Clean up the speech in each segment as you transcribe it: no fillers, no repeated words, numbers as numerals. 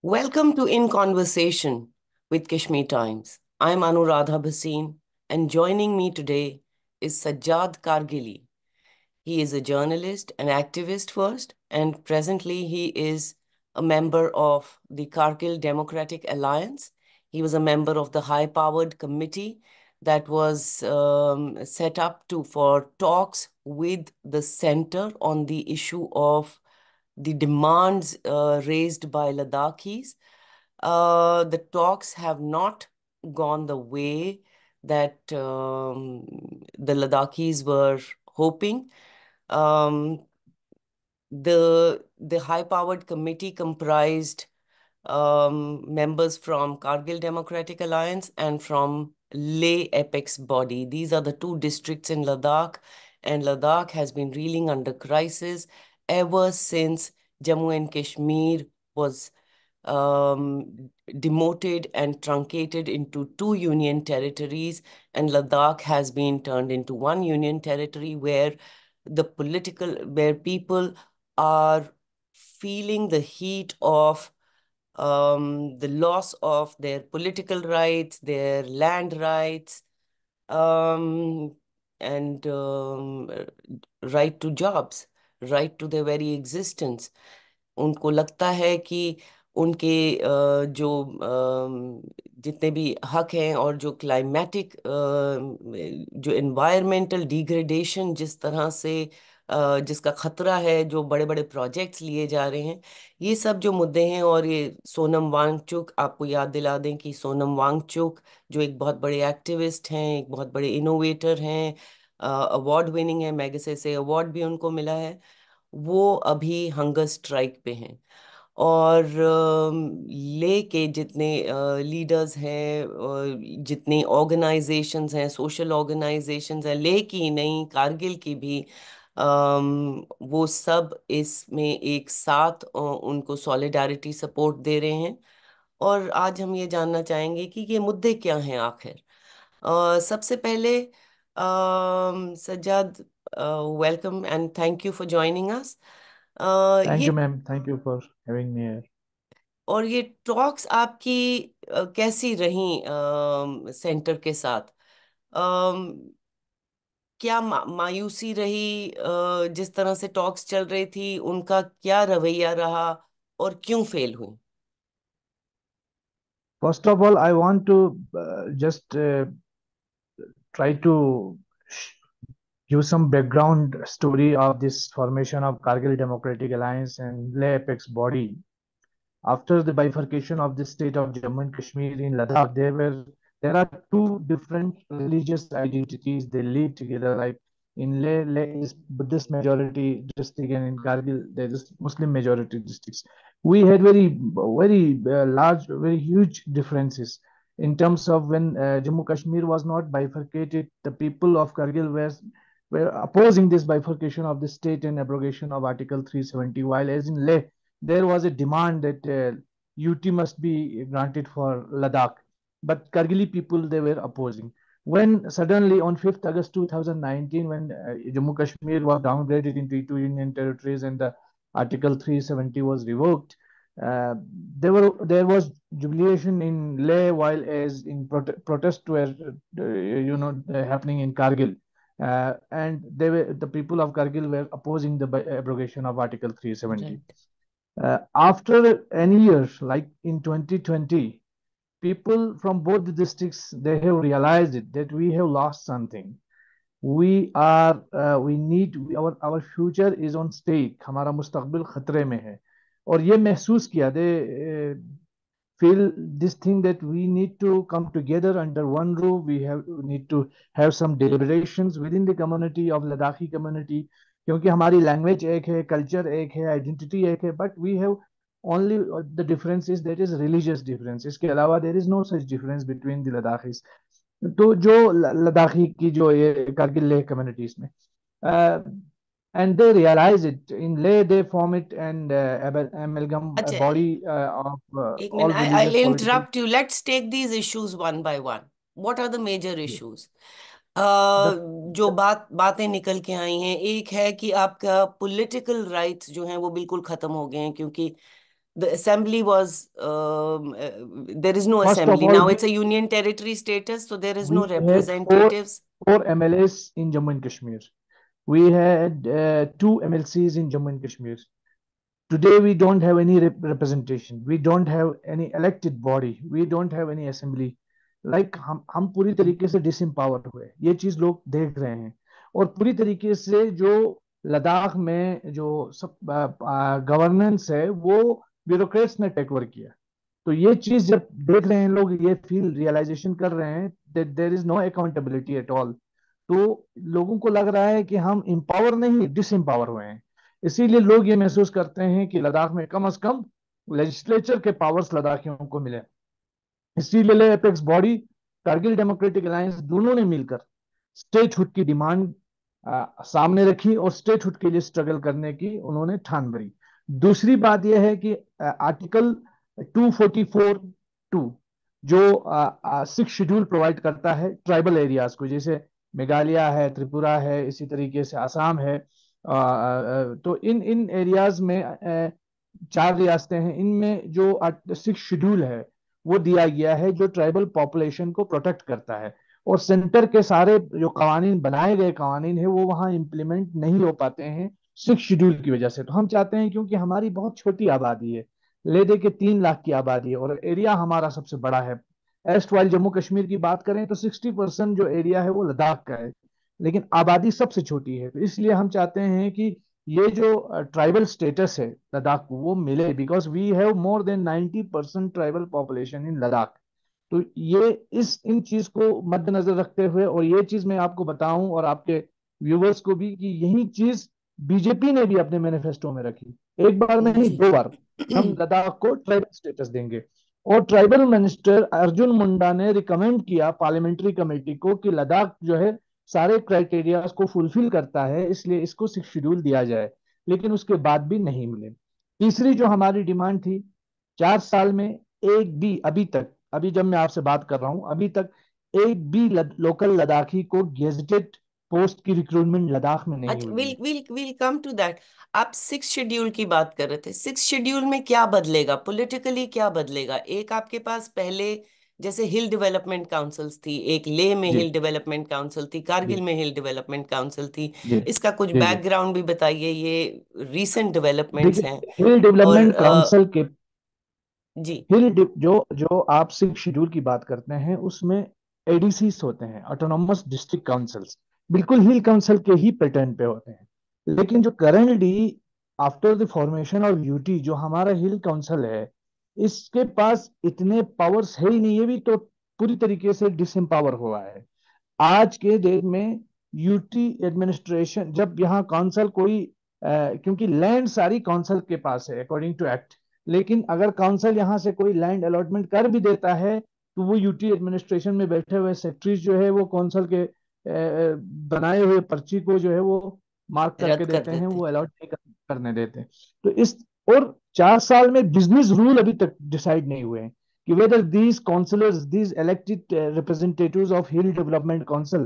Welcome to In Conversation with Kashmir Times. I'm Anuradha Bhasin, and joining me today is Sajjad Kargili. He is a journalist, an activist first, and presently he is a member of the Kargil Democratic Alliance. He was a member of the high-powered committee that was set up for talks with the center on the issue of the demands raised by Ladakhis. The talks have not gone the way that the Ladakhis were hoping. Um, the high-powered committee comprised members from Kargil Democratic Alliance and from Leh Apex Body. These are the two districts in Ladakh, and Ladakh has been reeling under crisis ever since Jammu and Kashmir was demoted and truncated into two union territories, and Ladakh has been turned into one union territory where people are feeling the heat of the loss of their political rights, their land rights, um, and right to jobs, right to their very existence. उनको लगता है कि उनके जो जितने भी हक हैं और जो क्लाइमेटिक जो एनवायरमेंटल डिग्रेडेशन जिस तरह से जिसका खतरा है, जो बड़े बड़े प्रोजेक्ट्स लिए जा रहे हैं, ये सब जो मुद्दे हैं। और ये सोनम वांगचुक, आपको याद दिला दें कि सोनम वांगचुक जो एक बहुत बड़े एक्टिविस्ट हैं, एक बहुत बड़े इनोवेटर हैं, अवार्ड विनिंग है, मैगसेसे से अवार्ड भी उनको मिला है, वो अभी हंगर स्ट्राइक पे हैं। और ले के जितने लीडर्स हैं, जितनी ऑर्गेनाइजेशंस हैं, सोशल ऑर्गेनाइजेशंस हैं, ले की नहीं कारगिल की भी, वो सब इसमें एक साथ उनको सॉलिडारिटी सपोर्ट दे रहे हैं। और आज हम ये जानना चाहेंगे कि ये मुद्दे क्या हैं आखिर। सबसे पहले Sajjad, welcome and thank you for joining us. Thank ये you, ma'am. Thank you for having me here. और ये टॉक्स आपकी कैसी रहीं सेंटर के साथ? अम, क्या मायूसी रही जिस तरह से टॉक्स चल रही थी, उनका क्या रवैया रहा और क्यों फेल हुई? First of all, I want to just try to sh- give some background story of this formation of Kargil Democratic Alliance and Leh Apex Body. After the bifurcation of the state of Jammu and Kashmir in Ladakh, there are two different religious identities. They live together. Like in Leh is Buddhist majority district, and in Kargil there is Muslim majority districts. We had very large, very huge differences in terms of when Jammu Kashmir was not bifurcated. The people of Kargil were opposing this bifurcation of the state and abrogation of Article 370, while as in Leh there was a demand that UT must be granted for Ladakh, but Kargili people they were opposing. When suddenly on 5th August 2019, when Jammu Kashmir was downgraded into two union territories and the Article 370 was revoked, uh, there was jubilation in Leh, while as in protests were happening in Kargil. And the people of Kargil were opposing the abrogation of Article 370. Right. After any years, like in 2020, people from both the districts they have realized it that we have lost something. We need our future is on stake. हमारा मुस्तकबिल खतरे में है और ये महसूस किया they feel this thing that we need to come together under one roof. We need to have some deliberations within the community of Ladakhi community क्योंकि हमारी लैंग्वेज एक है, कल्चर एक है, आइडेंटिटी एक है, but we have only the difference is that is religious difference. इसके अलावा there is no such difference between the Ladakhis. तो जो लद्दाखी की जो ये कारगिल लेह कम्युनिटीज में and they realize it in Leh they form it and amalgam a अच्छा, body of एक all मिनट, I religious political. Interrupt you, let's take these issues one by one. What are the major Yeah. Issues the, जो the बातें निकल के आई हैं? एक है कि आपका पॉलिटिकल राइट्स जो हैं वो बिल्कुल खत्म हो गए हैं, क्योंकि The assembly was, there is no First of assembly all, now. It's a union territory status, so there is we no had representatives. four MLAs in Jammu and Kashmir. We had two MLCs in Jammu and Kashmir. Today, we don't have any representation. We don't have any elected body. We don't have any assembly. Like हम पूरी तरीके से disempower हुए, ये चीज लोग देख रहे हैं। और पूरी तरीके से जो लद्दाख में जो सब गवर्नेंस है वो ब्यूरोक्रेट्स ने टेक ओवर किया। तो ये चीज जब देख रहे हैं लोग, ये फील रियलाइजेशन कर रहे हैं that there is no accountability at all. तो लोगों को लग रहा है कि हम एम्पावर नहीं, डिस एम्पावर हुए हैं। इसीलिए लोग ये महसूस करते हैं कि लद्दाख में कम से कम लेजिस्लेचर के पावर्स लद्दाखियों को मिले। इसीलिए apex body, Kargil democratic alliance, दोनों ने मिलकर स्टेटहुड की डिमांड सामने रखी और स्टेटहुड के लिए स्ट्रगल करने की उन्होंने ठान भरी। दूसरी बात यह है कि आर्टिकल 244(2) जो सिक्स शेड्यूल प्रोवाइड करता है ट्राइबल एरियाज को, जैसे मेघालय है, त्रिपुरा है, इसी तरीके से आसाम है। तो इन इन एरियाज में चार रियासतें हैं, इनमें जो सिक्स शेड्यूल है वो दिया गया है जो ट्राइबल पॉपुलेशन को प्रोटेक्ट करता है। और सेंटर के सारे जो कानून बनाए गए कानून है वो वहां इम्प्लीमेंट नहीं हो पाते हैं सिक्स शेड्यूल की वजह से। तो हम चाहते हैं, क्योंकि हमारी बहुत छोटी आबादी है, ले दे के 3 लाख की आबादी है और एरिया हमारा सबसे बड़ा है। एस्ट वाइल जम्मू कश्मीर की बात करें तो 60% जो एरिया है वो लद्दाख का है, लेकिन आबादी सबसे छोटी है। तो इसलिए हम चाहते हैं कि ये जो ट्राइबल स्टेटस है लद्दाख को वो मिले, because we have more than 90% tribal population in Ladakh. तो ये इस इन चीज को मद्देनजर रखते हुए, और ये चीज मैं आपको बताऊं और आपके व्यूवर्स को भी, कि यही चीज बीजेपी ने भी अपने मैनिफेस्टो में रखी। एक बार नहीं, जी। 2 बार हम लद्दाख को ट्राइबल स्टेटस देंगे। और ट्राइबल मिनिस्टर अर्जुन मुंडा ने रिकमेंड किया पार्लियामेंट्री कमेटी को कि लद्दाख जो है सारे क्राइटेरिया को फुलफिल करता है, इसलिए इसको सिक्स शेड्यूल दिया जाए। लेकिन उसके बाद भी नहीं मिले। तीसरी जो हमारी डिमांड थी, 4 साल में एक भी अभी तक, अभी जब मैं आपसे बात कर रहा हूं अभी तक एक भी लोकल लद्दाखी को गेजेटेड पोस्ट की रिक्रूटमेंट लद्दाख में नहीं अच्छा, हुई विल है। Will will come to that. आप सिक्स शेड्यूल की बात कर रहे थे, सिक्स शेड्यूल में क्या बदलेगा पॉलिटिकली, क्या बदलेगा? एक आपके पास पहले जैसे हिल डेवलपमेंट काउंसिल्स थी, एक लेह में जी हिल डेवलपमेंट काउंसिल थी, जी कारगिल में हिल डेवलपमेंट काउंसिल थी। जी इसका कुछ जी जी। बैकग्राउंड भी बताइए, ये रीसेंट डेवलपमेंट्स हैं। देखिए, हिल और डेवलपमेंट काउंसिल के जी। जो जो आप सिक्स शेड्यूल की बात करते हैं उसमें एडीसीज होते हैं, ऑटोनॉमस डिस्ट्रिक्ट काउंसिल्स, बिल्कुल हिल काउंसिल के ही पैटर्न पे होते हैं। लेकिन जो currently after the formation of UT जो हमारा हिल काउंसिल है, इसके पास इतने पावर्स है ही नहीं, ये भी तो पूरी तरीके से डिसएम्पावर हुआ है आज के डेट में। यूटी एडमिनिस्ट्रेशन जब यहाँ काउंसिल कोई क्योंकि लैंड सारी काउंसिल के पास है अकॉर्डिंग टू एक्ट, लेकिन अगर काउंसिल यहाँ से कोई लैंड अलॉटमेंट कर भी देता है तो वो यूटी एडमिनिस्ट्रेशन में बैठे हुए सेक्रेटरीज जो है वो काउंसिल के बनाए हुए पर्ची को जो है वो मार्क करके रद्द कर देते हैं, देते वो हैं। अलॉट नहीं करने देते। तो इस और 4 साल में बिजनेस रूल अभी तक डिसाइड नहीं हुए हैं कि whether these councillors, these elected representatives of Hill Development Council,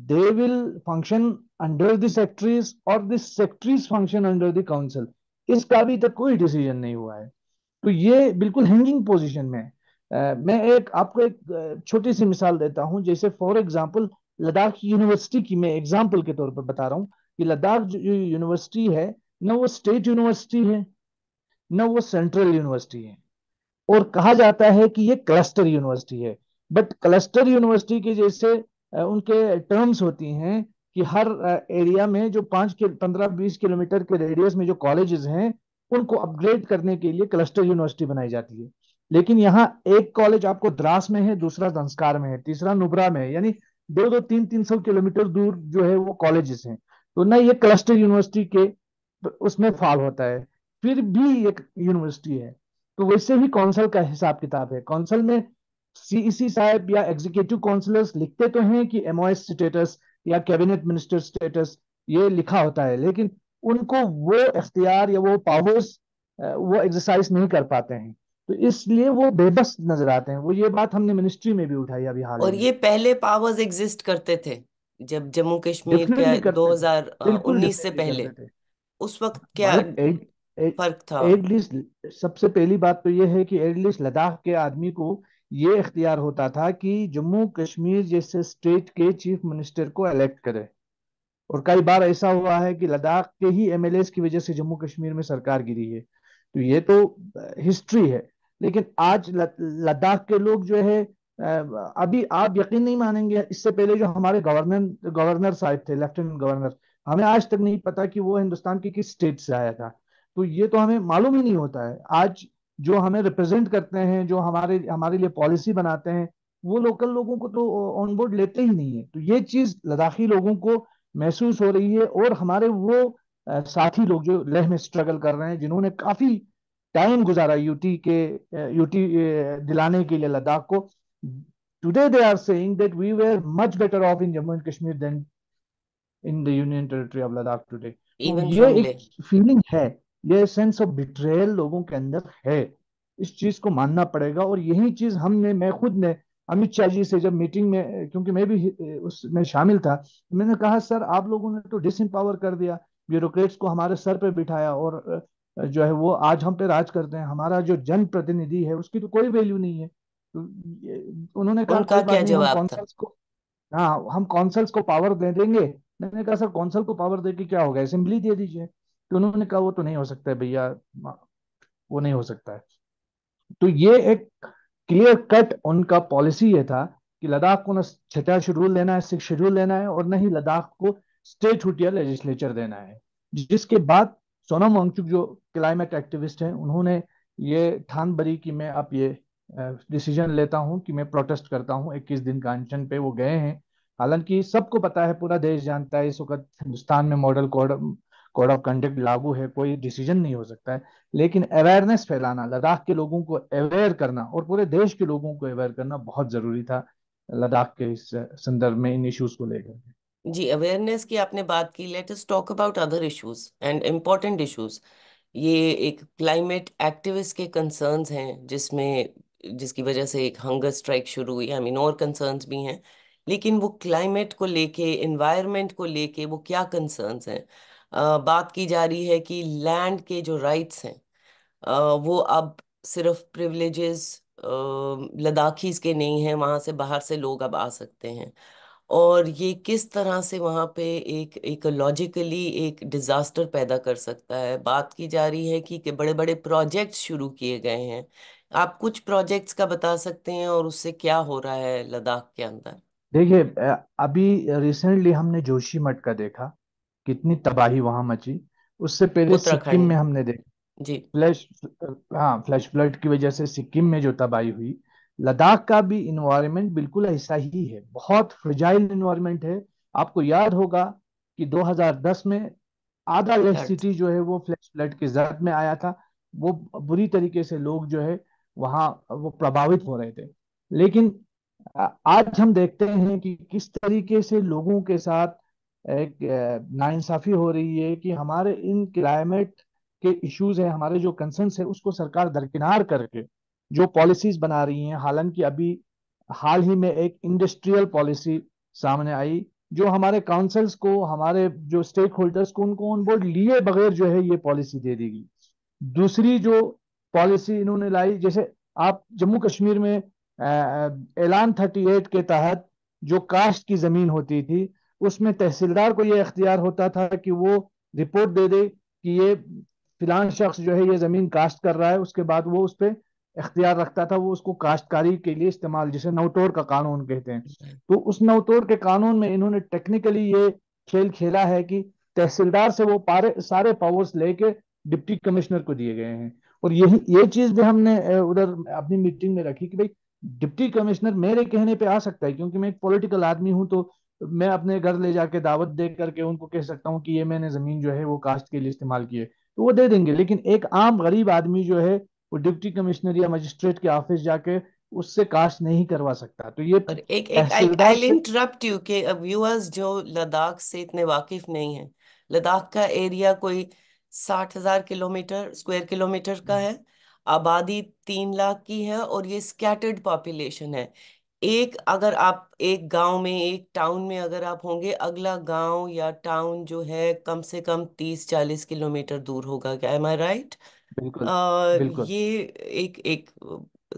they will function under the secretaries or the secretaries function under the council। इसका अभी तक कोई डिसीजन नहीं हुआ है। तो ये बिल्कुल हैंगिंग पोजीशन में है। मैं एक आपको एक छोटी सी मिसाल देता हूं, जैसे फॉर एग्जांपल लद्दाख यूनिवर्सिटी की मैं एग्जांपल के तौर पर बता रहा हूं कि लद्दाख जो यूनिवर्सिटी है, ना वो स्टेट यूनिवर्सिटी है, ना वो सेंट्रल यूनिवर्सिटी है। और कहा जाता है कि ये क्लस्टर यूनिवर्सिटी है। बट क्लस्टर यूनिवर्सिटी के जैसे उनके टर्म्स होती हैं कि हर एरिया में जो 15-20 किलोमीटर के रेडियस में जो कॉलेजेस हैं उनको अपग्रेड करने के लिए क्लस्टर यूनिवर्सिटी बनाई जाती है। लेकिन यहाँ एक कॉलेज आपको द्रास में है, दूसरा संस्कार में है, तीसरा नुब्रा में है, यानी 200-300 किलोमीटर दूर जो है वो कॉलेजेस हैं। तो ना ये क्लस्टर यूनिवर्सिटी के उसमें फॉल होता है, फिर भी एक यूनिवर्सिटी है। तो वैसे ही कौंसल का हिसाब किताब है। कौंसल में सीईसी साहब या एग्जीक्यूटिव काउंसलर्स लिखते तो हैं कि एमओएस स्टेटस या कैबिनेट मिनिस्टर स्टेटस ये लिखा होता है, लेकिन उनको वो इख्तियार या वो पावर्स वो एक्सरसाइज नहीं कर पाते हैं। तो इसलिए वो बेबस नजर आते हैं। वो ये बात हमने मिनिस्ट्री में भी उठाई अभी हाल ही और में। ये पहले पावर्स एग्जिस्ट करते थे जब जम्मू कश्मीर के डेफिनेटली करते थे, बिल्कुल 2019 से डेफिनेटली पहले? करते थे। उस वक्त क्या? मतलब फर्क था। एटलीस्ट सबसे पहली बात तो यह है कि एटलीस्ट लद्दाख के आदमी को ये इख्तियार होता था कि जम्मू कश्मीर जैसे स्टेट के चीफ मिनिस्टर को इलेक्ट करे। और कई बार ऐसा हुआ है कि लद्दाख के ही एमएलएस की वजह से जम्मू कश्मीर में सरकार गिरी है। तो ये तो हिस्ट्री है। लेकिन आज लद्दाख के लोग जो है, अभी आप यकीन नहीं मानेंगे, इससे पहले जो हमारे गवर्नर गवर्नर साहब थे, लेफ्टिनेंट गवर्नर, हमें आज तक नहीं पता कि वो हिंदुस्तान की किस स्टेट से आया था। तो ये तो हमें मालूम ही नहीं होता है। आज जो हमें रिप्रेजेंट करते हैं, जो हमारे हमारे लिए पॉलिसी बनाते हैं, वो लोकल लोगों को तो ऑन बोर्ड लेते ही नहीं है। तो ये चीज लद्दाखी लोगों को महसूस हो रही है। और हमारे वो साथी लोग जो लेह में स्ट्रगल कर रहे हैं, जिन्होंने काफी टाइम गुजारा यूटी दिलाने के लिए लद्दाख को, today they are saying that we were much better off in Jammu and Kashmir than in the union territory of Ladakh today. तो इवन ये फ्रॉम एक ले। फीलिंग है, ये सेंस ऑफ बिट्रेयल लोगों के अंदर है। इस चीज को मानना पड़ेगा। और यही चीज मैं खुद ने अमित शाह जी से जब मीटिंग में, क्योंकि मैं भी उसमें शामिल था, मैंने कहा सर आप लोगों ने तो डिसएम्पावर कर दिया, ब्यूरोक्रेट्स को हमारे सर पे बिठाया, और जो है वो आज हम पे राज करते हैं। हमारा जो जन प्रतिनिधि है उसकी तो कोई वैल्यू नहीं है। तो उन्होंने कहा उनका कोई बात क्या नहीं, हम जवाब था? कौंसल्स को, हाँ हम कौंसल्स को पावर दे देंगे। मैंने कहा सर कौंसल को पावर दे के क्या होगा, असेंबली दे दीजिए। तो उन्होंने कहा वो तो नहीं हो सकता है भैया, वो नहीं हो सकता है। तो ये एक क्लियर कट उनका पॉलिसी ये था कि लद्दाख को न छठा शेड्यूल लेना है, सिक्स शेड्यूल लेना है, और न ही लद्दाख को स्टेट या लेजिस्लेचर देना है। जिसके बाद सोनम वांगचुक जो क्लाइमेट एक्टिविस्ट हैं, उन्होंने ये ठान भरी कि मैं अब ये डिसीजन लेता हूं कि मैं प्रोटेस्ट करता हूं। 21 दिन का अनशन पे वो गए हैं। हालांकि सबको पता है, पूरा देश जानता है, इस वक्त हिंदुस्तान में model code code of conduct लागू है, कोई डिसीजन नहीं हो सकता है। लेकिन अवेयरनेस फैलाना, लद्दाख के लोगों को अवेयर करना और पूरे देश के लोगों को अवेयर करना बहुत जरूरी था लद्दाख के इस संदर्भ में, इन इश्यूज को लेकर। जी, अवेयरनेस की आपने बात की। Let us talk about other issues and important issues. ये एक क्लाइमेट एक्टिविस्ट के कंसर्न्स हैं, जिसकी वजह से एक हंगर स्ट्राइक शुरू हुई। आई मीन और कंसर्न्स भी हैं, लेकिन वो क्लाइमेट को लेके, एनवायरनमेंट को लेके वो क्या कंसर्न्स हैं? बात की जा रही है कि लैंड के जो राइट्स हैं, वो अब सिर्फ प्रिविलेजेस लद्दाखीज के नहीं हैं, वहां से बाहर से लोग अब आ सकते हैं। और ये किस तरह से वहां पे एक इकोलॉजिकली एक डिजास्टर पैदा कर सकता है। बात की जा रही है कि बड़े बड़े प्रोजेक्ट्स शुरू किए गए हैं। आप कुछ प्रोजेक्ट्स का बता सकते हैं और उससे क्या हो रहा है लद्दाख के अंदर? देखिए अभी रिसेंटली हमने जोशीमठ का देखा, कितनी तबाही वहां मची। उससे पहले सिक्किम उत्तराखंड में में। हमने देखा जी। फ्लैश, हाँ फ्लैश फ्लड की वजह से सिक्किम में जो तबाही हुई। लद्दाख का भी इन्वायरमेंट बिल्कुल ऐसा ही है, बहुत फ्रिजाइल इन्वायरमेंट है। आपको याद होगा कि 2010 में आधा लेह फ्लड्स। सिटी जो है वो फ्लैश फ्लड की जद में आया था। वो बुरी तरीके से लोग जो है वहाँ वो प्रभावित हो रहे थे। लेकिन आज हम देखते हैं कि किस तरीके से लोगों के साथ एक नाइंसाफी हो रही है, कि हमारे इन क्लाइमेट के इश्यूज है, हमारे जो कंसर्न्स है, उसको सरकार दरकिनार करके जो पॉलिसीज बना रही हैं। हालांकि अभी हाल ही में एक इंडस्ट्रियल पॉलिसी सामने आई, जो हमारे काउंसिल्स को, हमारे जो स्टेक होल्डर्स को, उनको ऑन बोर्ड लिए बगैर जो है ये पॉलिसी दे देगी। दूसरी जो पॉलिसी इन्होंने लाई, जैसे आप जम्मू कश्मीर में ऐलान 38 के तहत जो काश्त की जमीन होती थी, उसमें तहसीलदार को यह इख्तियार होता था कि वो रिपोर्ट दे दे कि ये फिलान शख्स जो है ये जमीन काश्त कर रहा है। उसके बाद वो उस पर इख्तियार रखता था, वो उसको काश्तकारी के लिए इस्तेमाल, जिसे नवतोड़ का कानून कहते हैं। तो उस नवतोड़ के कानून में इन्होंने टेक्निकली ये खेल खेला है कि तहसीलदार से वो सारे पावर्स लेके डिप्टी कमिश्नर को दिए गए हैं। और यही ये चीज भी हमने उधर अपनी मीटिंग में रखी कि भाई डिप्टी कमिश्नर मेरे कहने पे आ सकता है, क्योंकि मैं एक पॉलिटिकल आदमी हूं। तो मैं अपने घर ले जाके दावत दे करके उनको कह सकता हूँ कि ये मैंने जमीन जो है वो कास्ट के लिए इस्तेमाल की है, तो वो दे देंगे। लेकिन एक आम गरीब आदमी जो है वो डिप्टी कमिश्नर या मजिस्ट्रेट के ऑफिस जाके उससे कास्ट नहीं करवा सकता। तो ये और एक एक आई तहसीलदार आई से, इंटरप्ट यू के व्यूअर्स जो लद्दाख से इतने वाकिफ नहीं हैं। लद्दाख का एरिया कोई 60,000 स्क्वायर किलोमीटर का है। आबादी 3 लाख की है और ये स्कैटर्ड पॉपुलेशन है। एक, अगर आप एक गांव में, एक टाउन में अगर आप होंगे, अगला गांव या टाउन जो है कम से कम 30-40 किलोमीटर दूर होगा। क्या, एम आई राइट? बिल्कुल बिल्कुल। ये एक एक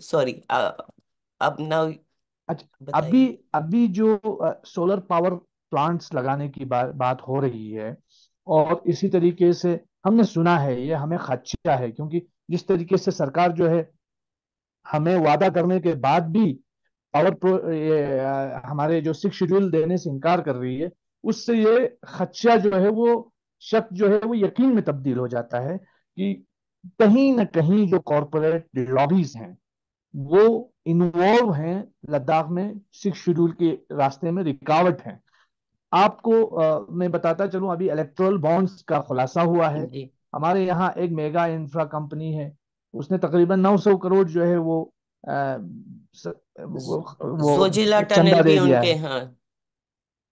सॉरी, अब ना अच्छा, अभी बताइए। अभी जो सोलर पावर प्लांट्स लगाने की बात हो रही है, और इसी तरीके से हमने सुना है, ये हमें खदशा है, क्योंकि जिस तरीके से सरकार जो है हमें वादा करने के बाद भी हमारे जो सिक्स शेड्यूल देने से इनकार कर रही है, उससे ये खदशा जो है वो, शक जो है वो यकीन में तब्दील हो जाता है कि कहीं ना कहीं जो कॉरपोरेट लॉबीज हैं वो इन्वॉल्व हैं लद्दाख में, सिक्स शेड्यूल के रास्ते में रुकावट है। आपको मैं बताता चलूं, अभी इलेक्ट्रोल बॉन्ड्स का खुलासा हुआ है। जी। हमारे यहाँ एक मेगा इंफ्रा कंपनी है, उसने तकरीबन 900 करोड़ जो है वो जोजिला वो टनल चंदा भी दे दिया उनके, है। हाँ।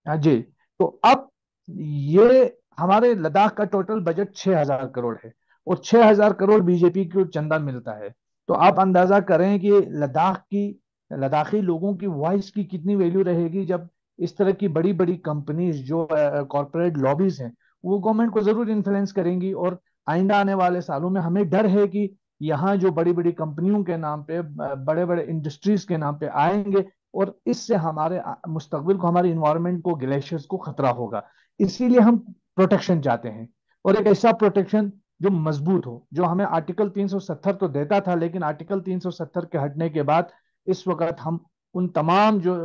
हाँ जी। तो अब ये हमारे लद्दाख का टोटल बजट 6,000 करोड़ है, और 6,000 करोड़ बीजेपी को चंदा मिलता है। तो आप अंदाजा करें कि लद्दाखी लोगों की वॉइस की कितनी वैल्यू रहेगी, जब इस तरह की बड़ी बड़ी कंपनीज जो कॉरपोरेट लॉबीज हैं वो गवर्नमेंट को जरूर इन्फ्लुएंस करेंगी। और आइंदा आने वाले सालों में हमें डर है कि यहाँ जो बड़ी बड़ी कंपनियों के नाम पे, बड़े बड़े इंडस्ट्रीज के नाम पे आएंगे, और इससे हमारे मुस्तकबिल को, हमारे इन्वायरमेंट को, ग्लेशियर्स को खतरा होगा। इसीलिए हम प्रोटेक्शन चाहते हैं, और एक ऐसा प्रोटेक्शन जो मजबूत हो, जो हमें आर्टिकल 370 तो देता था, लेकिन आर्टिकल 370 के हटने के बाद इस वक्त हम उन तमाम जो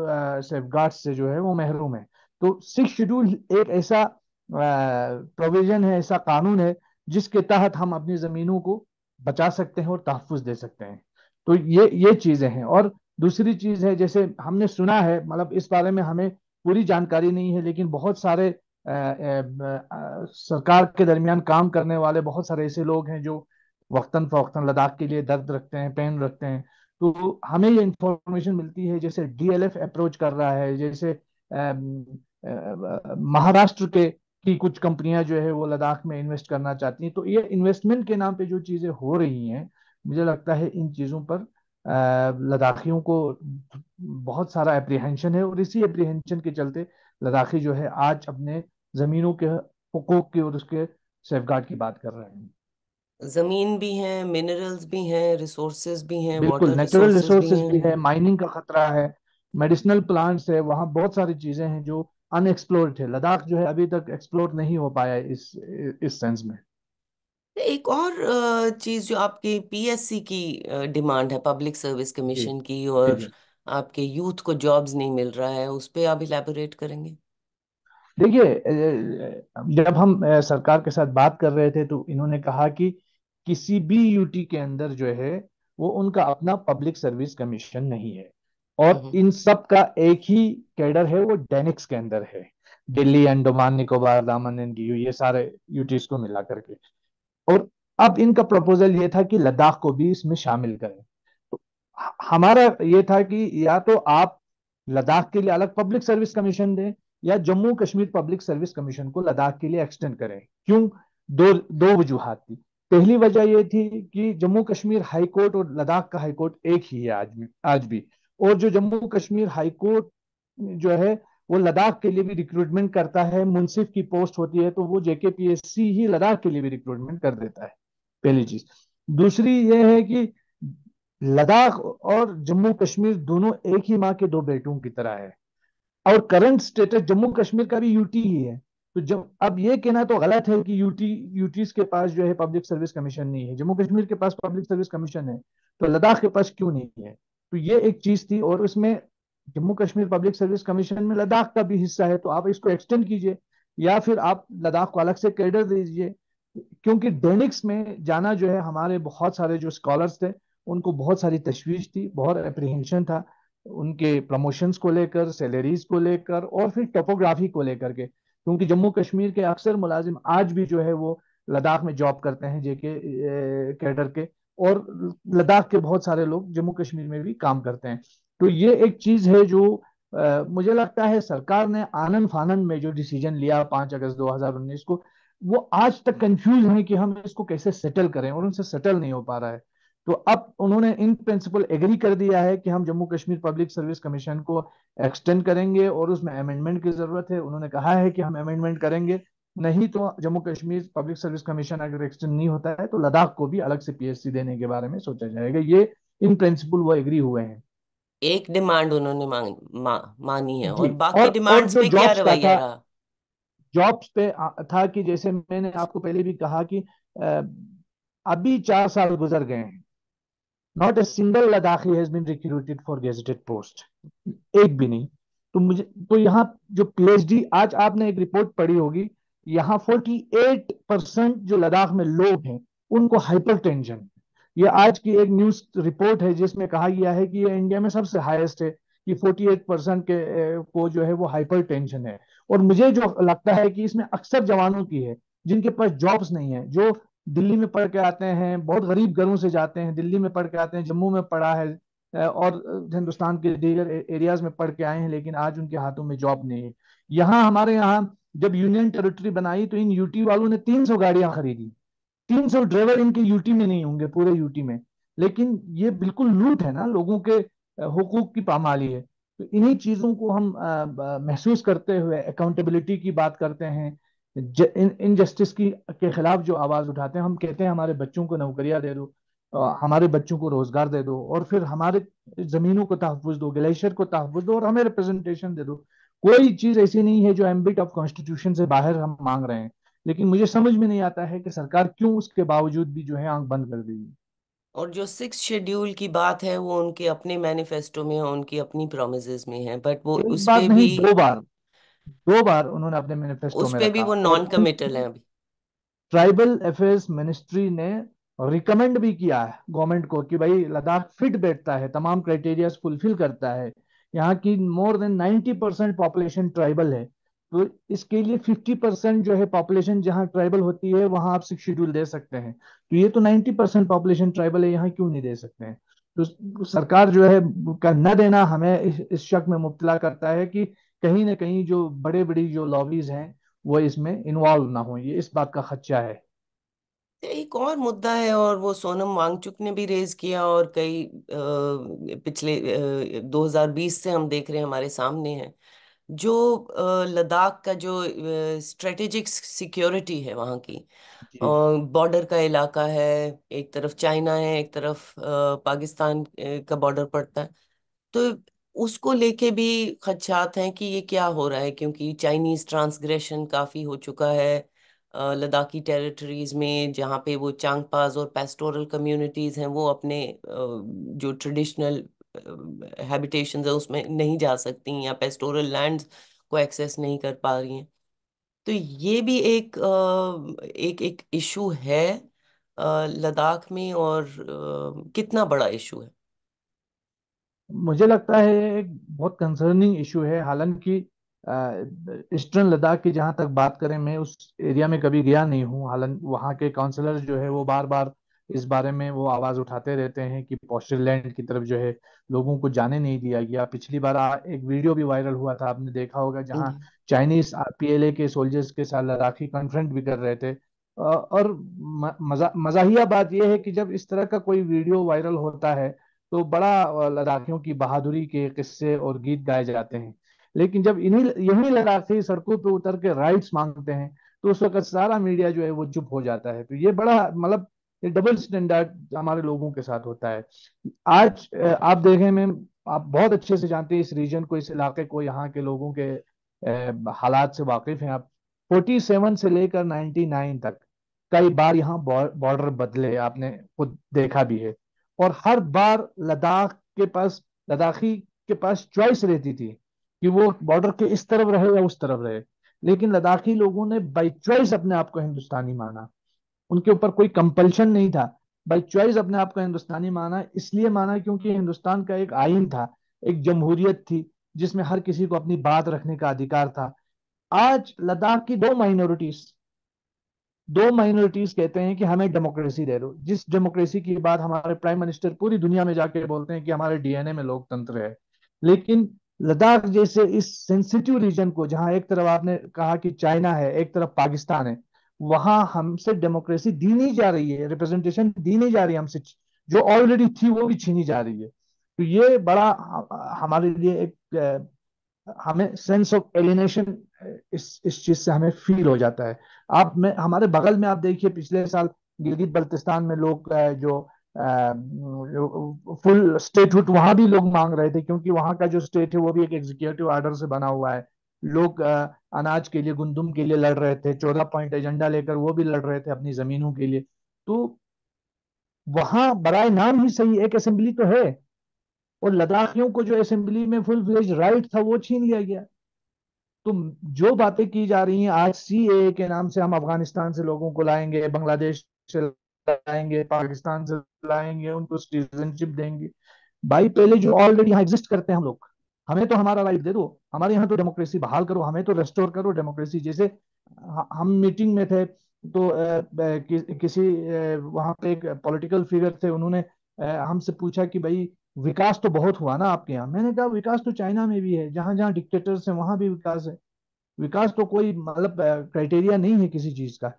सेफगार्ड से जो है वो महरूम है। तो सिक्स शेड्यूल एक ऐसा प्रोविजन है, ऐसा कानून है जिसके तहत हम अपनी जमीनों को बचा सकते हैं और तहफ्फुज दे सकते हैं। तो ये चीजें हैं। और दूसरी चीज है, जैसे हमने सुना है, मतलब इस बारे में हमें पूरी जानकारी नहीं है, लेकिन बहुत सारे सरकार के दरमियान काम करने वाले बहुत सारे ऐसे लोग हैं जो वक्तन फवक्तन लद्दाख के लिए दर्द रखते हैं, पेन रखते हैं। तो हमें ये इंफॉर्मेशन मिलती है, जैसे डीएलएफ अप्रोच कर रहा है, जैसे महाराष्ट्र के की कुछ कंपनियां जो है वो लद्दाख में इन्वेस्ट करना चाहती हैं। तो ये इन्वेस्टमेंट के नाम पे जो चीजें हो रही हैं, मुझे लगता है इन चीजों पर लद्दाखियों को बहुत सारा एप्रीहेंशन है, और इसी एप्रीहेंशन के चलते लद्दाखी जो है आज अपने जमीनों के हुकूक की और उसके सेफगार्ड की बात कर रहे हैं। जमीन भी है, मिनरल्स भी हैं, रिसोर्सेज भी हैं, बिल्कुल, वाटर नेचुरल रिसोर्सेज भी रिसोर्सेज भी हैं। है, माइनिंग का खतरा है, मेडिसिनल प्लांट्स है, वहाँ बहुत सारी चीजें हैं जो अनएक्सप्लोर्ड है। लद्दाख जो है अभी तक एक्सप्लोर नहीं हो पाया है इस सेंस में। एक और चीज जो आपकी पीएससी की डिमांड है, पब्लिक सर्विस जी कमीशन की, जी और जी। आपके यूथ को जॉब्स नहीं मिल रहा है, उस पे आप इलेबोरेट करेंगे? देखिए, जब हम सरकार के साथ बात कर रहे थे तो इन्होंने कहा कि किसी भी यूटी के अंदर जो है वो उनका अपना पब्लिक सर्विस कमीशन नहीं है, और हम्म। इन सब का एक ही कैडर है, वो डेनिक्स के अंदर है। दिल्ली, अंडमान निकोबार, दामन एंड दीव, ये सारे यूटीज को मिला करके। और अब इनका प्रपोजल ये था कि लद्दाख को भी इसमें शामिल करें। तो हमारा ये था कि या तो आप लद्दाख के लिए अलग पब्लिक सर्विस कमीशन दें, या Jammu Kashmir public service commission को लद्दाख के लिए एक्सटेंड करें। क्यों? दो दो वजूहात थी। पहली वजह यह थी कि जम्मू कश्मीर हाई कोर्ट और लद्दाख का हाई कोर्ट एक ही है आज भी। और जो जम्मू कश्मीर हाई कोर्ट जो है वो लद्दाख के लिए भी रिक्रूटमेंट करता है, मुंसिफ की पोस्ट होती है तो वो जेकेपीएससी ही लद्दाख के लिए भी रिक्रूटमेंट कर देता है। पहली चीज। दूसरी ये है कि लद्दाख और जम्मू कश्मीर दोनों एक ही माँ के दो बेटों की तरह है, और करंट स्टेटस जम्मू कश्मीर का भी यूटी ही है। तो जब अब ये कहना तो गलत है कि यूटीज के पास जो है पब्लिक सर्विस कमीशन नहीं है, जम्मू कश्मीर के पास पब्लिक सर्विस कमीशन है, तो लद्दाख के पास क्यों नहीं है? तो ये एक चीज थी। और उसमें Jammu Kashmir public service commission में लद्दाख का भी हिस्सा है, तो आप इसको एक्सटेंड कीजिए, या फिर आप लद्दाख को अलग से कैडर दीजिए। क्योंकि डेनिक्स में जाना जो है, हमारे बहुत सारे जो स्कॉलर्स थे उनको बहुत सारी तशवीश थी, बहुत अप्रीहेंशन था उनके प्रमोशंस को लेकर, सैलरीज को लेकर, और फिर टोपोग्राफी को लेकर के। क्योंकि जम्मू कश्मीर के अक्सर मुलाजिम आज भी जो है वो लद्दाख में जॉब करते हैं, जेके कैडर के। और लद्दाख के बहुत सारे लोग जम्मू कश्मीर में भी काम करते हैं। तो ये एक चीज है जो मुझे लगता है सरकार ने आनन फानन में जो डिसीजन लिया 5 अगस्त 2019 को, वो आज तक कंफ्यूज है कि हम इसको कैसे सेटल करें, और उनसे सेटल नहीं हो पा रहा है। तो अब उन्होंने इन प्रिंसिपल एग्री कर दिया है कि हम Jammu Kashmir public service commission को एक्सटेंड करेंगे और उसमें अमेंडमेंट की जरूरत है। उन्होंने कहा है कि हम अमेंडमेंट करेंगे, नहीं तो Jammu Kashmir public service commission अगर एक्सटेंड नहीं होता है तो लद्दाख को भी अलग से पीएससी देने के बारे में सोचा जाएगा। ये इन प्रिंसिपल वो एग्री हुए हैं। एक डिमांड उन्होंने मानी है, जी। और बाकी और डिमांड्स जो पे क्या जॉब्स का रवैया था, रहा? जॉब्स पे था कि जैसे मैंने आपको पहले भी कहा कि अ, अभी 4 साल गुजर गए हैं, not a single Ladakhi has been recruited for gazetted post, एक भी नहीं। तो मुझे तो यहाँ जो पीएचडी, आज आपने एक रिपोर्ट पढ़ी होगी, यहाँ 48% जो लद्दाख में लोग हैं उनको हाइपरटेंशन, ये आज की एक न्यूज रिपोर्ट है जिसमें कहा गया है कि ये इंडिया में सबसे हाईएस्ट है कि 48% के को जो है वो हाइपर टेंशन है। और मुझे जो लगता है कि इसमें अक्सर जवानों की है जिनके पास जॉब्स नहीं है, जो दिल्ली में पढ़ के आते हैं, बहुत गरीब घरों से जाते हैं, दिल्ली में पढ़ के आते हैं, जम्मू में पढ़ा है और हिंदुस्तान के दीगर एरियाज में पढ़ के आए हैं, लेकिन आज उनके हाथों में जॉब नहीं है। यहाँ हमारे यहाँ जब यूनियन टेरिटरी बनाई तो इन यूटी वालों ने 300 गाड़ियां खरीदी। 300 ड्राइवर इनके यूटी में नहीं होंगे, पूरे यूटी में। लेकिन ये बिल्कुल लूट है ना, लोगों के हुकूक की पामाली है। तो इन्हीं चीजों को हम महसूस करते हुए अकाउंटेबिलिटी की बात करते हैं, इनजस्टिस की के खिलाफ जो आवाज उठाते हैं, हम कहते हैं हमारे बच्चों को नौकरियां दे दो, हमारे बच्चों को रोजगार दे दो, और फिर हमारे जमीनों को तहफुज दो, ग्लेशियर को तहफुज दो, और हमें रिप्रेजेंटेशन दे दो। कोई चीज ऐसी नहीं है जो एम्बिट ऑफ कॉन्स्टिट्यूशन से बाहर हम मांग रहे हैं। लेकिन मुझे समझ में नहीं आता है कि सरकार क्यों उसके बावजूद भी जो है आंख बंद कर देगी। और जो सिक्स शेड्यूल की बात है वो उनके अपने मैनिफेस्टो में है, उनकी अपनी प्रोमिसेस में है, बट वो एक उस बार पे नहीं, भी 2 बार, 2 बार उन्होंने अपने मैनिफेस्टो उस में पे भी रखा। वो और नॉन कमिटल है अभी। ट्राइबल अफेयर्स मिनिस्ट्री ने रिकमेंड भी किया है गवर्नमेंट को कि भाई लद्दाख फिट बैठता है, तमाम क्राइटेरिया फुलफिल करता है, यहाँ की मोर देन 90% पॉपुलेशन ट्राइबल है, तो इसके लिए 50% जो है पॉपुलेशन जहाँ ट्राइबल होती है वहां आप 6 शेड्यूल दे सकते हैं। तो ये तो 90% पॉपुलेशन ट्राइबल है, यहाँ क्यों नहीं दे सकते हैं? तो सरकार जो है का न देना हमें इस शक में मुब्तला करता है कि कहीं ना कहीं जो बड़े बड़ी जो लॉबीज हैं वो इसमें इन्वॉल्व ना हो, ये इस बात का खदशा है। एक और मुद्दा है, और वो सोनम वांगचुक ने भी रेज किया, और कई पिछले 2020 से हम देख रहे हैं, हमारे सामने है, जो लद्दाख का जो स्ट्रेटेजिक सिक्योरिटी है वहाँ की, जी। बॉर्डर का इलाका है, एक तरफ चाइना है, एक तरफ पाकिस्तान का बॉर्डर पड़ता है। तो उसको लेके भी खदशात हैं कि ये क्या हो रहा है, क्योंकि चाइनीज ट्रांसग्रेशन काफी हो चुका है लद्दाखी टेरिटरीज में, जहाँ पे वो चांगपाज और पेस्टोरल कम्युनिटीज हैं वो अपने जो ट्रेडिशनल हैबिटेशंस है उसमें नहीं जा सकती, या पेस्टोरल लैंड्स को एक्सेस नहीं कर पा रही हैं। तो ये भी एक एक इशू है लद्दाख में, और कितना बड़ा इशू है? मुझे लगता है एक बहुत कंसर्निंग इशू है। हालांकि ईस्टर्न लद्दाख की जहां तक बात करें, मैं उस एरिया में कभी गया नहीं हूं। हालांकि वहां के काउंसलर जो है वो बार बार इस बारे में वो आवाज उठाते रहते हैं कि पोस्टल लैंड की तरफ जो है लोगों को जाने नहीं दिया गया। पिछली बार एक वीडियो भी वायरल हुआ था, आपने देखा होगा, जहां जी। चाइनीज पीएलए के सोल्जर्स के साथ लद्दाखी कन्फ्रंट भी कर रहे थे। और मजाहिया बात यह है कि जब इस तरह का कोई वीडियो वायरल होता है तो बड़ा लद्दाखियों की बहादुरी के किस्से और गीत गाए जाते हैं। लेकिन जब इन्हीं यही लद्दाखी सड़कों पे उतर के राइट्स मांगते हैं तो उस वक्त सारा मीडिया जो है वो चुप हो जाता है। तो ये बड़ा मतलब ये डबल स्टैंडर्ड हमारे लोगों के साथ होता है। आज आप देखें, मैं, आप बहुत अच्छे से जानते हैं इस रीजन को, इस इलाके को, यहाँ के लोगों के हालात से वाकिफ हैं आप। 47 से लेकर 99 तक कई बार यहाँ बॉर्डर बदले, आपने खुद देखा भी है। और हर बार लद्दाखी के पास चॉइस रहती थी कि वो बॉर्डर के इस तरफ रहे या उस तरफ रहे। लेकिन लद्दाखी लोगों ने बाई चॉइस अपने आप को हिंदुस्तानी माना, उनके ऊपर कोई कंपल्शन नहीं था। बाई चॉइस अपने आप को हिंदुस्तानी माना, इसलिए माना क्योंकि हिंदुस्तान का एक आइन था, एक जमहूरियत थी जिसमें हर किसी को अपनी बात रखने का अधिकार था। आज लद्दाख की दो माइनॉरिटीज कहते हैं कि हमें डेमोक्रेसी दे दो, जिस डेमोक्रेसी की बात हमारे प्राइम मिनिस्टर पूरी दुनिया में जाके बोलते हैं कि हमारे डीएनए में लोकतंत्र है। लेकिन लद्दाख जैसे इस सेंसिटिव रीजन को, जहां एक तरफ आपने कहा कि चाइना है, एक तरफ पाकिस्तान है, वहां हमसे डेमोक्रेसी दी नहीं जा रही है, रिप्रेजेंटेशन दी नहीं जा रही है हमसे जो ऑलरेडी थी वो भी छीनी जा रही है। तो ये बड़ा हमारे लिए एक हमें सेंस ऑफ एलिनेशन इस चीज से हमें फील हो जाता है। आप में हमारे बगल में आप देखिए, पिछले साल गिलगित बल्तिस्तान में लोग जो फुल स्टेटहुड वहां भी लोग मांग रहे थे, क्योंकि वहां का जो स्टेट है वो भी एक एग्जीक्यूटिव ऑर्डर से बना हुआ है। लोग अनाज के लिए, गुंदुम के लिए लड़ रहे थे, 14 पॉइंट एजेंडा लेकर वो भी लड़ रहे थे अपनी जमीनों के लिए। तो वहां बराए नाम ही सही एक असेंबली तो है, और लद्दाखियों को जो असेंबली में फुल फ्लेज राइट था वो छीन लिया गया। तो जो बातें की जा रही हैं आज सीएए के नाम से, हम अफगानिस्तान से लोगों को लाएंगे, बांग्लादेश से लाएंगे, पाकिस्तान से लाएंगे, उनको सिटीजनशिप देंगे। भाई पहले जो ऑलरेडी यहाँ एग्जिस्ट करते हैं हम लोग, हमें तो हमारा राइट दे दो, हमारे यहाँ तो डेमोक्रेसी बहाल करो, हमें तो रेस्टोर करो डेमोक्रेसी। जैसे हम मीटिंग में थे तो किसी वहां पे एक पॉलिटिकल फिगर थे, उन्होंने हमसे पूछा कि भाई विकास तो बहुत हुआ ना आपके यहाँ। मैंने कहा विकास तो चाइना में भी है, जहां जहां डिक्टेटर्स हैं वहां भी विकास है। विकास तो कोई मतलब क्राइटेरिया नहीं है किसी चीज का।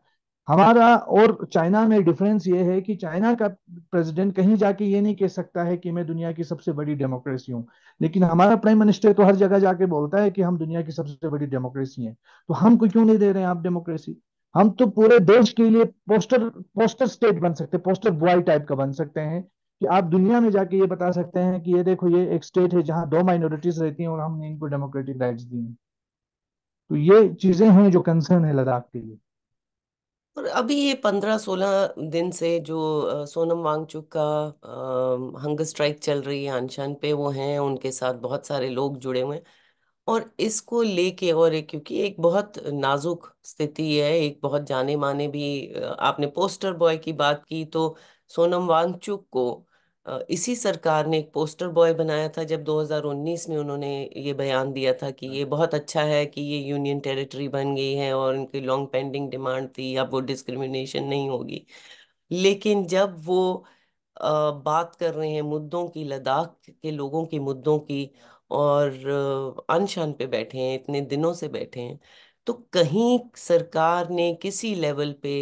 हमारा और चाइना में डिफरेंस ये है कि चाइना का प्रेसिडेंट कहीं जाके ये नहीं कह सकता है कि मैं दुनिया की सबसे बड़ी डेमोक्रेसी हूँ, लेकिन हमारा प्राइम मिनिस्टर तो हर जगह जाके बोलता है कि हम दुनिया की सबसे बड़ी डेमोक्रेसी हैं। तो हमको क्यों नहीं दे रहे हैं आप डेमोक्रेसी? हम तो पूरे देश के लिए पोस्टर पोस्टर स्टेट बन सकते हैं, पोस्टर बॉय टाइप का बन सकते हैं, कि आप दुनिया में जाके ये बता सकते हैं कि ये देखो ये एक स्टेट है जहाँ दो माइनॉरिटीज रहती हैं और हमने इनको डेमोक्रेटिक राइट्स दिए हैं। तो ये चीजें हैं जो कंसर्न है लद्दाख के लिए। और अभी ये 15-16 दिन से जो सोनम वांगचुक का हंगर स्ट्राइक चल रही है, अनशन पे वो हैं, उनके साथ बहुत सारे लोग जुड़े हुए हैं। और इसको लेके, और एक, क्योंकि एक बहुत नाजुक स्थिति है, एक बहुत जाने माने भी आपने पोस्टर बॉय की बात की, तो सोनम वांगचुक को इसी सरकार ने एक पोस्टर बॉय बनाया था जब 2019 में उन्होंने ये बयान दिया था कि ये बहुत अच्छा है कि ये यूनियन टेरिटरी बन गई है, और उनकी लॉन्ग पेंडिंग डिमांड थी, अब वो डिस्क्रिमिनेशन नहीं होगी। लेकिन जब वो बात कर रहे हैं मुद्दों की, लद्दाख के लोगों की मुद्दों की, और अनशन पे बैठे हैं, इतने दिनों से बैठे हैं, तो कहीं सरकार ने किसी लेवल पे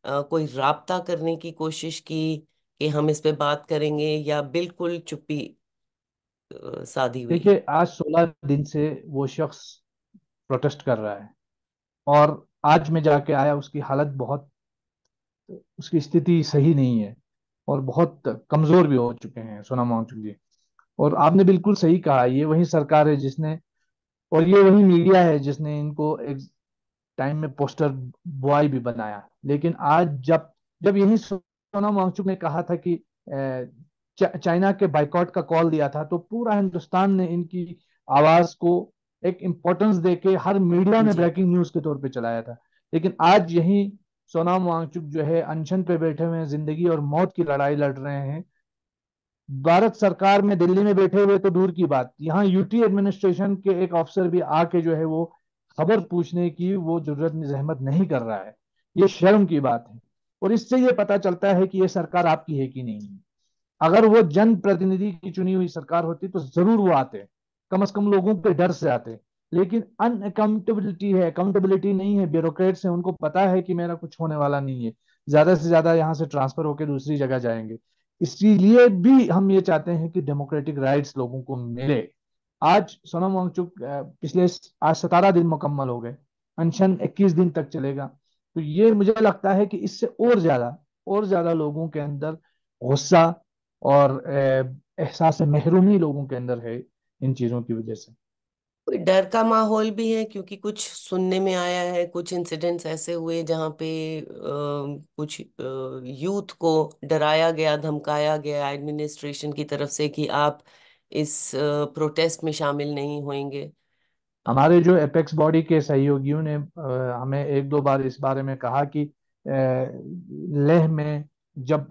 कोई राब्ता करने की कोशिश की कि हम इस पे बात करेंगे, या बिल्कुल चुप्पी साधी हुई है? देखिए आज 16 दिन से वो शख्स प्रोटेस्ट कर रहा है, और आज में जाके आया उसकी हालत बहुत, उसकी स्थिति सही नहीं है, और बहुत कमजोर भी हो चुके हैं सोनम वांगचुक जी। और आपने बिल्कुल सही कहा, ये वही सरकार है जिसने, और ये वही मीडिया है जिसने इनको एक टाइम में पोस्टर बॉय भी बनाया। लेकिन आज जब जब यही सोनम वांगचुक ने कहा था कि चाइना के बाइकॉट का कॉल दिया था, तो पूरा हिंदुस्तान ने इनकी आवाज को एक इम्पोर्टेंस देके हर मीडिया ने जी। ब्रेकिंग न्यूज के तौर पे चलाया था। लेकिन आज यही सोनम वांगचुक जो है अनशन पे बैठे हुए हैं, जिंदगी और मौत की लड़ाई लड़ रहे हैं। भारत सरकार में दिल्ली में बैठे हुए तो दूर की बात, यहाँ यूटी एडमिनिस्ट्रेशन के एक अफसर भी आके जो है वो खबर पूछने की वो जरूरत जहमत नहीं कर रहा है। ये शर्म की बात है। और इससे ये पता चलता है कि ये सरकार आपकी है कि नहीं है। अगर वो जन प्रतिनिधि की चुनी हुई सरकार होती तो जरूर वो आते, कम से कम लोगों के डर से आते। लेकिन अनअकाउंटेबिलिटी है, अकाउंटेबिलिटी नहीं है, ब्यूरोक्रेट्स हैं, उनको पता है कि मेरा कुछ होने वाला नहीं है, ज्यादा से ज्यादा यहाँ से ट्रांसफर होकर दूसरी जगह जाएंगे। इसीलिए भी हम ये चाहते हैं कि डेमोक्रेटिक राइट्स लोगों को मिले। आज सोनम वांगचुक पिछले आज 17 दिन मुकम्मल हो गए, अनशन 21 दिन तक चलेगा। तो ये मुझे लगता है कि इससे और ज्यादा लोगों के अंदर गुस्सा और एहसास महरूमी लोगों के अंदर है इन चीजों की वजह से। कोई डर का माहौल भी है? क्योंकि कुछ सुनने में आया है, कुछ इंसिडेंट्स ऐसे हुए जहाँ पे कुछ यूथ को डराया गया, धमकाया गया एडमिनिस्ट्रेशन की तरफ से कि आप इस प्रोटेस्ट में शामिल नहीं होंगे। हमारे जो एपेक्स बॉडी के सहयोगियों ने हमें एक दो बार इस बारे में कहा कि लेह में जब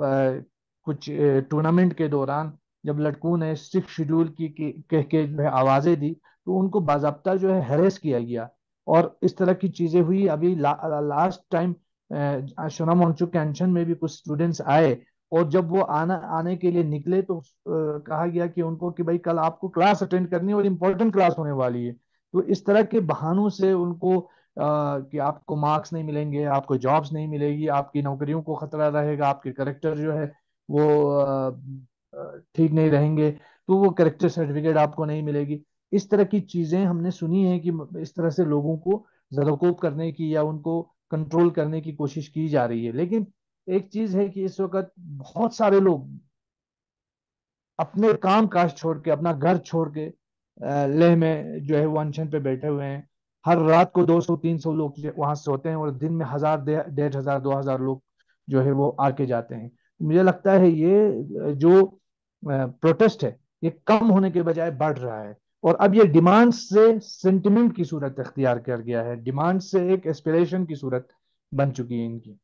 कुछ टूर्नामेंट के दौरान जब लड़कों ने 6 शेड्यूल की कह के जो है आवाजें दी, तो उनको बाजाब्ता जो है हैरेस किया गया, और इस तरह की चीजें हुई। अभी लास्ट टाइम सोनम वांगचुक के अनशन में भी कुछ स्टूडेंट्स आए, और जब वो आने के लिए निकले तो कहा गया कि उनको कि भाई कल आपको क्लास अटेंड करनी है और इम्पोर्टेंट क्लास होने वाली है। तो इस तरह के बहानों से उनको कि आपको मार्क्स नहीं मिलेंगे, आपको जॉब्स नहीं मिलेगी, आपकी नौकरियों को खतरा रहेगा, आपके करेक्टर जो है वो ठीक नहीं रहेंगे, तो वो करेक्टर सर्टिफिकेट आपको नहीं मिलेगी। इस तरह की चीजें हमने सुनी है कि इस तरह से लोगों को जरकोब करने की या उनको कंट्रोल करने की कोशिश की जा रही है। लेकिन एक चीज है कि इस वक्त बहुत सारे लोग अपने काम काज छोड़ के, अपना घर छोड़ के लेह में जो है वो अनशन पे बैठे हुए हैं। हर रात को 200 300 लोग वहां सोते हैं, और दिन में 1000 1500 2000 लोग जो है वो आके जाते हैं। मुझे लगता है ये जो प्रोटेस्ट है, ये कम होने के बजाय बढ़ रहा है। और अब ये डिमांड से सेंटिमेंट की सूरत अख्तियार कर गया है, डिमांड से एक एस्पिरेशन की सूरत बन चुकी है इनकी।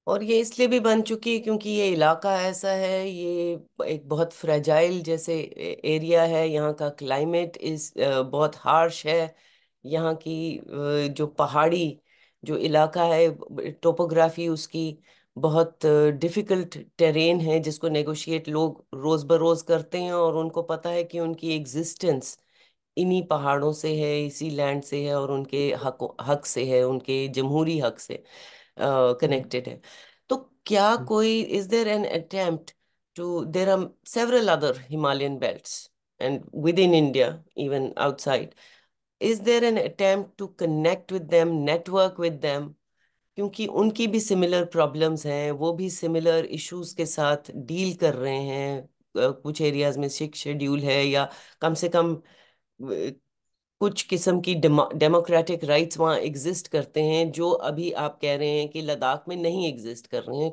और ये इसलिए भी बन चुकी है क्योंकि ये इलाका ऐसा है, ये एक बहुत फ्रेजाइल जैसे एरिया है। यहाँ का क्लाइमेट इस बहुत हार्श है। यहाँ की जो पहाड़ी जो इलाका है, टोपोग्राफी उसकी बहुत डिफिकल्ट टेरेन है, जिसको नेगोशिएट लोग रोज बरोज करते हैं, और उनको पता है कि उनकी एग्जिस्टेंस इन्हीं पहाड़ों से है, इसी लैंड से है, और उनके हक हक से है, उनके जमहूरी हक से कनेक्टेड है। तो क्या कोई, is there an attempt to, there are several other Himalayan belts and within India, even outside, is there an attempt to connect with them, network with them? क्योंकि उनकी भी सिमिलर प्रॉब्लम्स हैं, वो भी सिमिलर इश्यूज के साथ deal कर रहे हैं। कुछ एरियाज में सिख शेड्यूल है, या कम से कम कुछ किस्म की डेमोक्रेटिक राइट्स वहाँ एग्जिस्ट करते हैं, जो अभी आप कह रहे हैं कि लद्दाख में नहीं एग्जिस्ट कर रहे हैं।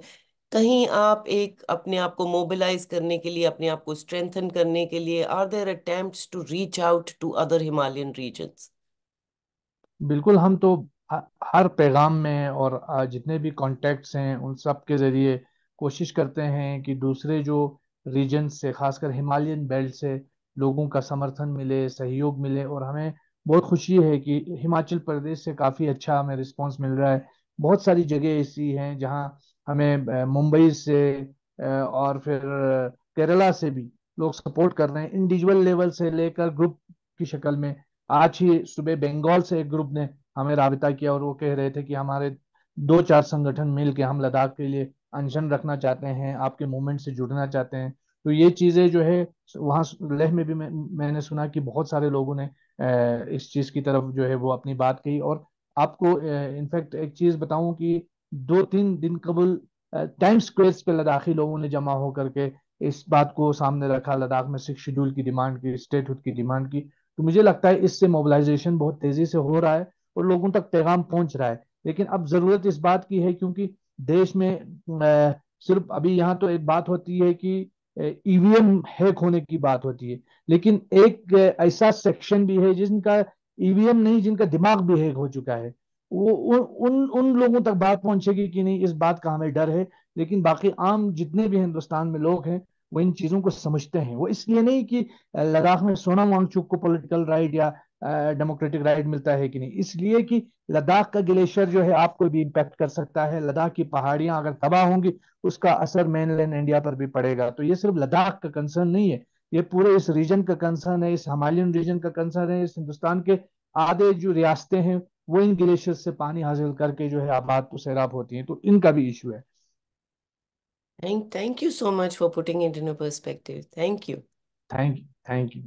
कहीं आप एक अपने आप को मोबिलाइज करने के लिए, अपने आप को स्ट्रेंथन करने के लिए, are there attempts to reach out to other Himalayan regions? बिल्कुल। हम तो हर पैगाम में और जितने भी कॉन्टेक्ट्स हैं उन सब के जरिए कोशिश करते हैं कि दूसरे जो रीजन से, खासकर हिमालयन बेल्ट से लोगों का समर्थन मिले, सहयोग मिले। और हमें बहुत खुशी है कि हिमाचल प्रदेश से काफ़ी अच्छा हमें रिस्पांस मिल रहा है। बहुत सारी जगह ऐसी हैं जहां हमें मुंबई से और फिर केरला से भी लोग सपोर्ट कर रहे हैं, इंडिविजुअल लेवल से लेकर ग्रुप की शक्ल में। आज ही सुबह बंगाल से एक ग्रुप ने हमें राबिता किया, और वो कह रहे थे कि हमारे 2 4 संगठन मिल के हम लद्दाख के लिए अनशन रखना चाहते हैं, आपके मूवमेंट से जुड़ना चाहते हैं। तो ये चीजें जो है वहाँ लेह में भी मैंने सुना कि बहुत सारे लोगों ने इस चीज की तरफ जो है वो अपनी बात कही। और आपको इनफैक्ट एक चीज बताऊं कि 2 3 दिन कबल टाइम स्क्वेयर पे लद्दाखी लोगों ने जमा होकर के इस बात को सामने रखा, लद्दाख में सिक्स शेड्यूल की डिमांड की, स्टेटहुड की डिमांड की। तो मुझे लगता है इससे मोबिलाइजेशन बहुत तेजी से हो रहा है और लोगों तक पैगाम पहुंच रहा है। लेकिन अब जरूरत इस बात की है, क्योंकि देश में सिर्फ अभी यहाँ तो एक बात होती है कि ईवीएम हैक होने की बात होती है, लेकिन एक ऐसा सेक्शन भी है जिनका ईवीएम नहीं, जिनका दिमाग भी हैक हो चुका है। वो उन उन लोगों तक बात पहुंचेगी कि नहीं, इस बात का हमें डर है। लेकिन बाकी आम जितने भी हिंदुस्तान में लोग हैं वो इन चीजों को समझते हैं। वो इसलिए नहीं कि लद्दाख में सोनम वांगचुक को पॉलिटिकल राइट या डेमोक्रेटिक राइट मिलता है कि नहीं, इसलिए कि लद्दाख का ग्लेशियर जो है आपको भी इम्पैक्ट कर सकता है। लद्दाख की पहाड़ियां अगर तबाह होंगी, उसका असर मेनलैंड इंडिया पर भी पड़ेगा। तो ये सिर्फ लद्दाख का कंसर्न नहीं है, ये पूरे इस रीजन का कंसर्न है, इस हिमालयन रीजन का कंसर्न है। इस हिंदुस्तान के आधे जो रियासतें हैं वो इन ग्लेशियर से पानी हासिल करके जो है आबाद सैराब होती हैं, तो इनका भी इशू है। Thank you so much for putting it in a perspective. Thank you. Thank you. Thank you.